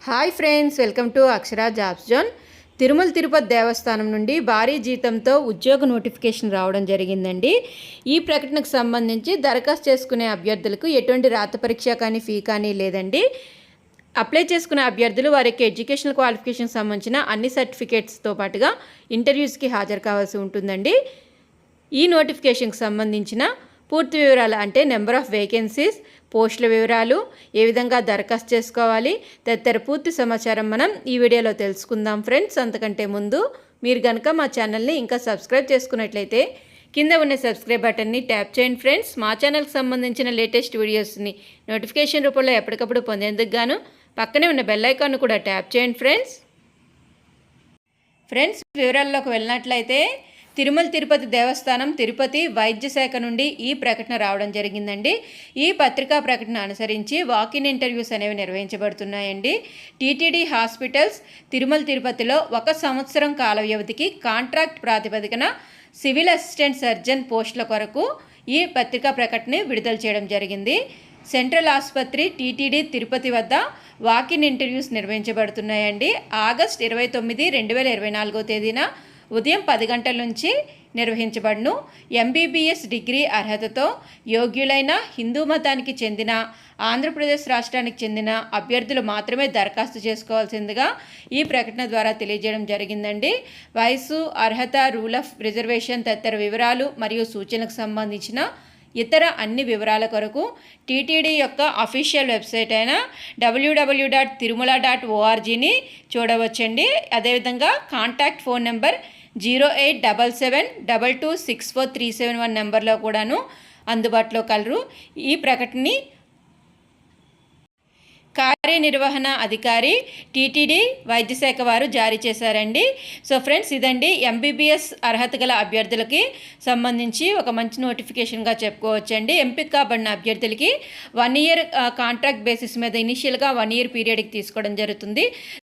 Hi friends, welcome to Akshara jobs zone. Tirumala Tirupati దేవస్థానం నుండి భారీ జీతంతో ఉద్యోగ నోటిఫికేషన్ రావడం జరిగిందండి. ఈ ప్రకటనకు సంబంధించి దరఖాస్తు చేసుకునే అభ్యర్థులకు ఎటువంటి రాత పరీక్ష కానీ ఫీ కానీ లేదండి. అప్లై చేసుకునే అభ్యర్థులు వారి యొక్క ఎడ్యుకేషనల్ క్వాలిఫికేషన్ సంబంధించిన అన్ని సర్టిఫికేట్స్తో పాటుగా ఇంటర్వ్యూస్కి హాజరు కావాల్సి ఉంటుందండి. ఈ నోటిఫికేషన్కి సంబంధించిన పూర్తి వివరాలు అంటే నెంబర్ ఆఫ్ వేకెన్సీస్, పోస్టుల వివరాలు, ఏ విధంగా దరఖాస్తు చేసుకోవాలి తదితర పూర్తి సమాచారం మనం ఈ వీడియోలో తెలుసుకుందాం ఫ్రెండ్స్. అంతకంటే ముందు మీరు కనుక మా ఛానల్ని ఇంకా సబ్స్క్రైబ్ చేసుకున్నట్లయితే కింద ఉన్న సబ్స్క్రైబ్ బటన్ని ట్యాప్ చేయండి ఫ్రెండ్స్. మా ఛానల్కి సంబంధించిన లేటెస్ట్ వీడియోస్ని నోటిఫికేషన్ రూపంలో ఎప్పటికప్పుడు పొందేందుకు గాను పక్కనే ఉన్న బెల్ ఐకాన్ను కూడా ట్యాప్ చేయండి ఫ్రెండ్స్. వివరాల్లోకి వెళ్ళినట్లయితే తిరుమల తిరుపతి దేవస్థానం తిరుపతి వైద్య శాఖ నుండి ఈ ప్రకటన రావడం జరిగిందండి. ఈ పత్రికా ప్రకటన అనుసరించి వాకిన్ ఇంటర్వ్యూస్ అనేవి నిర్వహించబడుతున్నాయండి. టీటీడీ హాస్పిటల్స్ తిరుమల తిరుపతిలో 1 సంవత్సరం కాల వ్యవధికి కాంట్రాక్ట్ ప్రాతిపదికన సివిల్ అసిస్టెంట్ సర్జన్ పోస్టుల కొరకు ఈ పత్రికా ప్రకటన విడుదల చేయడం జరిగింది. సెంట్రల్ ఆసుపత్రి టీటీడీ తిరుపతి వద్ద వాకిన్ ఇంటర్వ్యూస్ నిర్వహించబడుతున్నాయండి. ఆగస్ట్ 29, 2024 తేదీన ఉదయం 10 గంటల నుంచి నిర్వహించబడును. ఎంబీబీఎస్ డిగ్రీ అర్హతతో యోగ్యులైన హిందూ మతానికి చెందిన ఆంధ్రప్రదేశ్ రాష్ట్రానికి చెందిన అభ్యర్థులు మాత్రమే దరఖాస్తు చేసుకోవాల్సిందిగా ఈ ప్రకటన ద్వారా తెలియజేయడం జరిగిందండి. వయసు, అర్హత, రూల్ ఆఫ్ రిజర్వేషన్ తదితర వివరాలు మరియు సూచనలకు సంబంధించిన ఇతర అన్ని వివరాల కొరకు టీటీడీ యొక్క అఫీషియల్ వెబ్సైట్ అయిన www.tirumala.orgని చూడవచ్చండి. అదేవిధంగా కాంటాక్ట్ ఫోన్ నెంబర్ 0877226437 నెంబర్లో కూడాను అందుబాటులో కలరు. ఈ ప్రకటనని కార్యనిర్వహణ అధికారి టీటీడీ వైద్య శాఖ వారు జారీ చేశారండి. సో ఫ్రెండ్స్, ఇదండి ఎంబీబీఎస్ అర్హత గల అభ్యర్థులకి సంబంధించి ఒక మంచి నోటిఫికేషన్గా చెప్పుకోవచ్చండి. ఎంపిక కాబడిన అభ్యర్థులకి 1 ఇయర్ కాంట్రాక్ట్ బేసిస్ మీద ఇనిషియల్గా 1 ఇయర్ పీరియడ్కి తీసుకోవడం జరుగుతుంది.